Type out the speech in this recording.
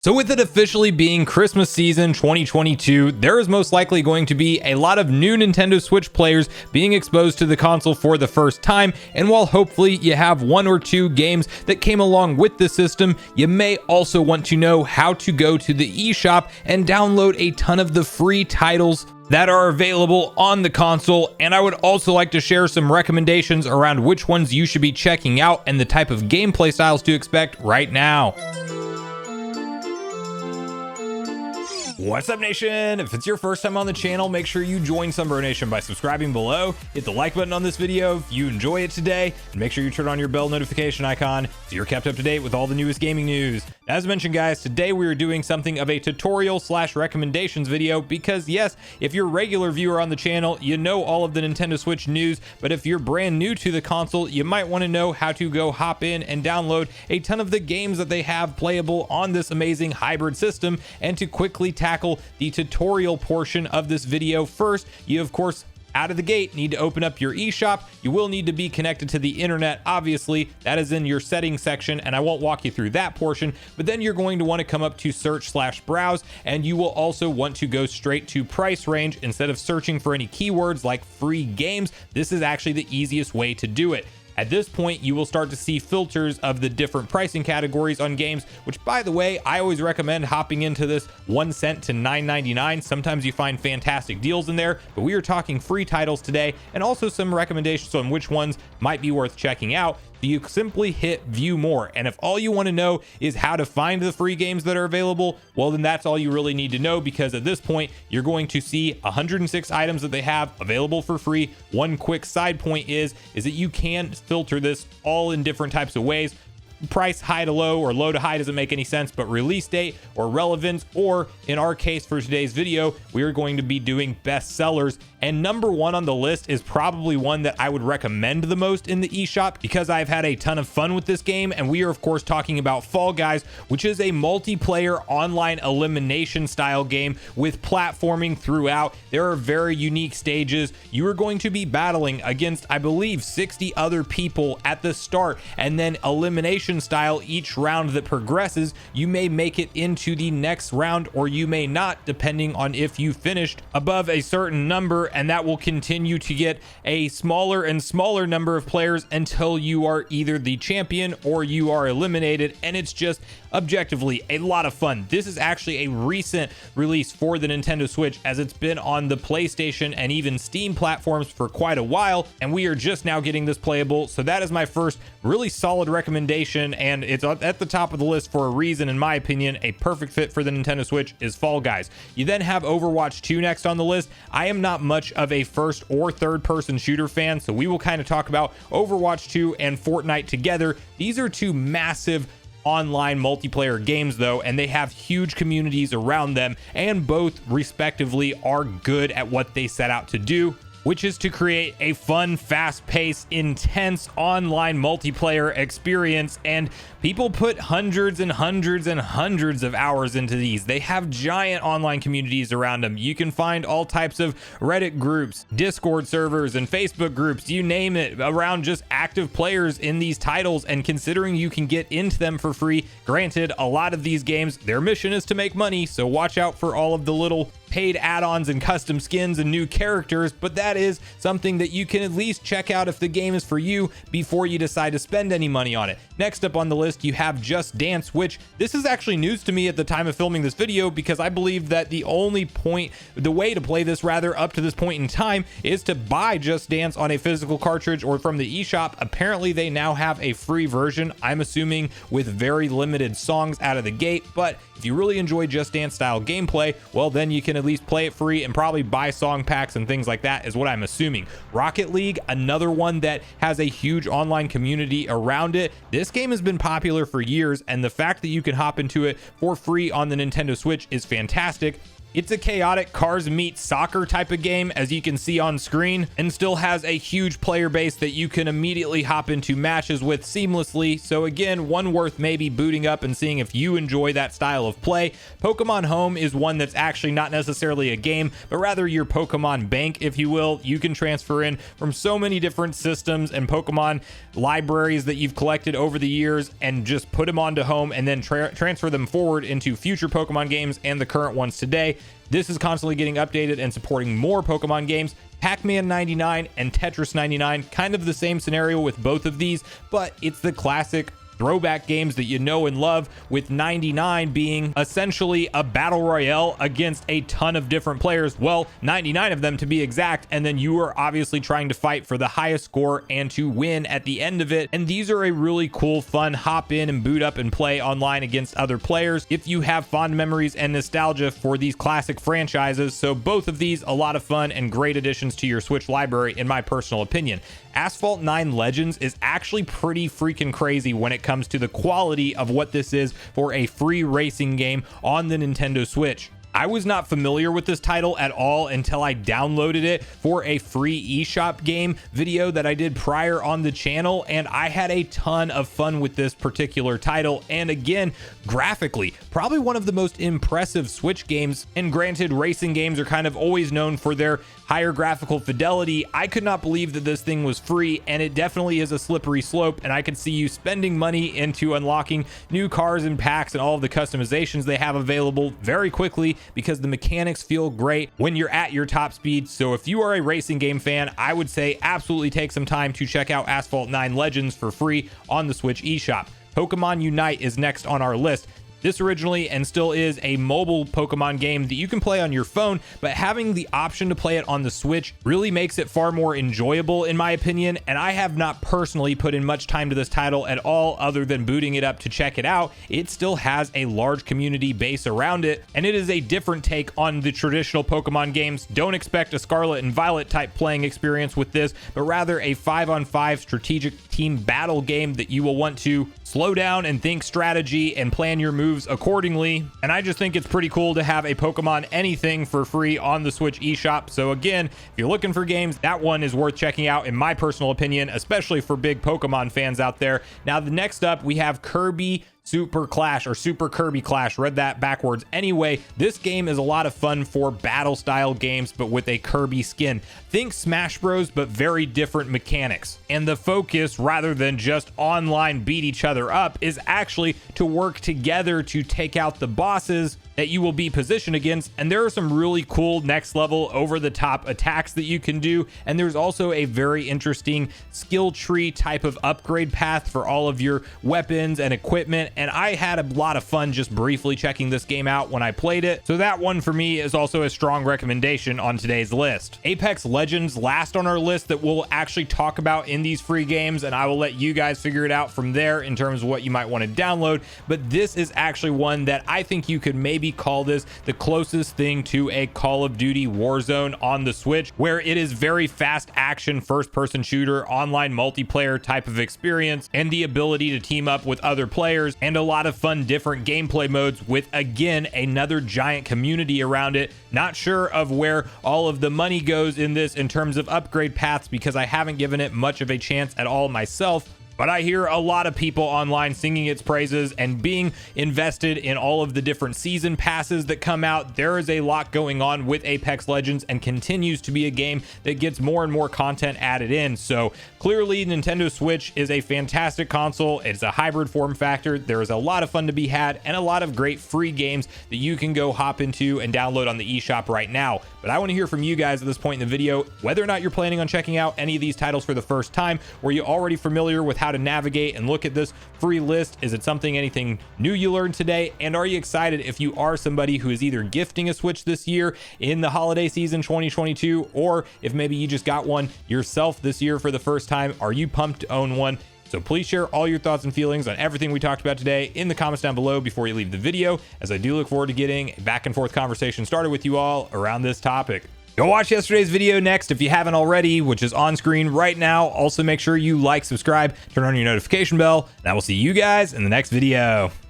So with it officially being Christmas season 2022, there is most likely going to be a lot of new Nintendo Switch players being exposed to the console for the first time, and while hopefully you have one or two games that came along with the system, you may also want to know how to go to the eShop and download a ton of the free titles that are available on the console. And I would also like to share some recommendations around which ones you should be checking out and the type of gameplay styles to expect right now. What's up, Nation? If it's your first time on the channel, make sure you join Sunbro Nation by subscribing below, hit the like button on this video if you enjoy it today, and make sure you turn on your bell notification icon so you're kept up to date with all the newest gaming news. As mentioned, guys, today we are doing something of a tutorial / recommendations video because yes, if you're a regular viewer on the channel, you know all of the Nintendo Switch news, but if you're brand new to the console, you might want to know how to go hop in and download a ton of the games that they have playable on this amazing hybrid system. And to quickly tackle the tutorial portion of this video, first, you of course out of the gate need to open up your eShop. You will need to be connected to the internet. Obviously, that is in your settings section, and I won't walk you through that portion, but then you're going to want to come up to search / browse, and you will also want to go straight to price range instead of searching for any keywords like free games. This is actually the easiest way to do it. At this point, you will start to see filters of the different pricing categories on games, which, by the way, I always recommend hopping into this 1 cent to $9.99. Sometimes you find fantastic deals in there, but we are talking free titles today and also some recommendations on which ones might be worth checking out. You simply hit view more, and if all you want to know is how to find the free games that are available, well, then that's all you really need to know, because at this point you're going to see 106 items that they have available for free. One quick side point is that you can filter this all in different types of ways. Price high to low or low to high doesn't make any sense, but release date or relevance, or in our case for today's video, we are going to be doing best sellers. And number one on the list is probably one that I would recommend the most in the eShop because I've had a ton of fun with this game. And we are of course talking about Fall Guys, which is a multiplayer online elimination style game with platforming throughout. There are very unique stages. You are going to be battling against, I believe, 60 other people at the start, and then elimination style each round that progresses. You may make it into the next round or you may not, depending on if you finished above a certain number, and that will continue to get a smaller and smaller number of players until you are either the champion or you are eliminated. And it's just objectively a lot of fun. This is actually a recent release for the Nintendo Switch, as it's been on the PlayStation and even Steam platforms for quite a while, and we are just now getting this playable. So that is my first really solid recommendation, and it's at the top of the list for a reason. In my opinion, a perfect fit for the Nintendo Switch is Fall Guys. You then have Overwatch 2 next on the list. I am not much of a first or third person shooter fan, so we will kind of talk about Overwatch 2 and Fortnite together. These are two massive online multiplayer games though, and they have huge communities around them, and both respectively are good at what they set out to do, which is to create a fun, fast-paced, intense online multiplayer experience. And people put hundreds and hundreds and hundreds of hours into these. They have giant online communities around them. You can find all types of Reddit groups, Discord servers, and Facebook groups, you name it, around just active players in these titles. And considering you can get into them for free, granted, a lot of these games, their mission is to make money, so watch out for all of the little paid add-ons and custom skins and new characters, but that is something that you can at least check out if the game is for you before you decide to spend any money on it. Next up on the list, you have Just Dance, which this is actually news to me at the time of filming this video, because I believe that the way to play this rather up to this point in time is to buy Just Dance on a physical cartridge or from the eShop. Apparently they now have a free version, I'm assuming with very limited songs out of the gate, but if you really enjoy Just Dance style gameplay, well, then you can at least play it free and probably buy song packs and things like that, is what I'm assuming. Rocket League, another one that has a huge online community around it. This game has been popular for years, and the fact that you can hop into it for free on the Nintendo Switch is fantastic. It's a chaotic cars meet soccer type of game, as you can see on screen, and still has a huge player base that you can immediately hop into matches with seamlessly. So again, one worth maybe booting up and seeing if you enjoy that style of play. Pokemon Home is one that's actually not necessarily a game, but rather your Pokemon bank, if you will. You can transfer in from so many different systems and Pokemon libraries that you've collected over the years and just put them onto Home and then transfer them forward into future Pokemon games and the current ones today. This is constantly getting updated and supporting more Pokemon games. PacMan 99 and Tetris 99, kind of the same scenario with both of these, but it's the classic throwback games that you know and love, with 99 being essentially a battle royale against a ton of different players. Well, 99 of them to be exact, and then you are obviously trying to fight for the highest score and to win at the end of it. And these are a really cool, fun hop in and boot up and play online against other players if you have fond memories and nostalgia for these classic franchises. So both of these, a lot of fun and great additions to your Switch library, in my personal opinion. Asphalt 9 Legends is actually pretty freaking crazy when it comes to the quality of what this is for a free racing game on the Nintendo Switch. I was not familiar with this title at all until I downloaded it for a free eShop game video that I did prior on the channel, and I had a ton of fun with this particular title. And again, graphically, probably one of the most impressive Switch games. And granted, racing games are kind of always known for their higher graphical fidelity. I could not believe that this thing was free, and it definitely is a slippery slope, and I could see you spending money into unlocking new cars and packs and all of the customizations they have available very quickly, because the mechanics feel great when you're at your top speed. So if you are a racing game fan, I would say absolutely take some time to check out Asphalt 9 Legends for free on the Switch eShop. Pokemon Unite is next on our list. This originally and still is a mobile Pokemon game that you can play on your phone, but having the option to play it on the Switch really makes it far more enjoyable, in my opinion. And I have not personally put in much time to this title at all, other than booting it up to check it out. It still has a large community base around it, and it is a different take on the traditional Pokemon games. Don't expect a Scarlet and Violet type playing experience with this, but rather a 5-on-5 strategic team battle game that you will want to slow down and think strategy and plan your moves accordingly. And I just think it's pretty cool to have a Pokemon anything for free on the Switch eShop. So again, if you're looking for games, that one is worth checking out, in my personal opinion, especially for big Pokemon fans out there. Now, the next up, we have Kirby Super Clash, or Super Kirby Clash, read that backwards. Anyway, this game is a lot of fun for battle style games, but with a Kirby skin. Think Smash Bros, but very different mechanics. And the focus, rather than just online beat each other up, is actually to work together to take out the bosses that you will be positioned against. And there are some really cool next level over the top attacks that you can do. And there's also a very interesting skill tree type of upgrade path for all of your weapons and equipment. And I had a lot of fun just briefly checking this game out when I played it. So that one for me is also a strong recommendation on today's list. Apex Legends, last on our list that we'll actually talk about in these free games, and I will let you guys figure it out from there in terms of what you might want to download. But this is actually one that I think you could maybe call this the closest thing to a Call of Duty Warzone on the Switch, where it is very fast action first person shooter online multiplayer type of experience, and the ability to team up with other players, and a lot of fun different gameplay modes with, again, another giant community around it. Not sure of where all of the money goes in this in terms of upgrade paths, because I haven't given it much of a chance at all myself. But I hear a lot of people online singing its praises and being invested in all of the different season passes that come out. There is a lot going on with Apex Legends, and continues to be a game that gets more and more content added in. So clearly Nintendo Switch is a fantastic console. It's a hybrid form factor. There is a lot of fun to be had, and a lot of great free games that you can go hop into and download on the eShop right now. But I want to hear from you guys at this point in the video, whether or not you're planning on checking out any of these titles for the first time. Were you already familiar with how to navigate and look at this free list? Is it anything new you learned today? And are you excited if you are somebody who is either gifting a Switch this year in the holiday season 2022, or if maybe you just got one yourself this year for the first time? Are you pumped to own one? So please share all your thoughts and feelings on everything we talked about today in the comments down below before you leave the video, as I do look forward to getting a back and forth conversation started with you all around this topic. Go watch yesterday's video next if you haven't already, which is on screen right now. Also, make sure you like, subscribe, turn on your notification bell, and I will see you guys in the next video.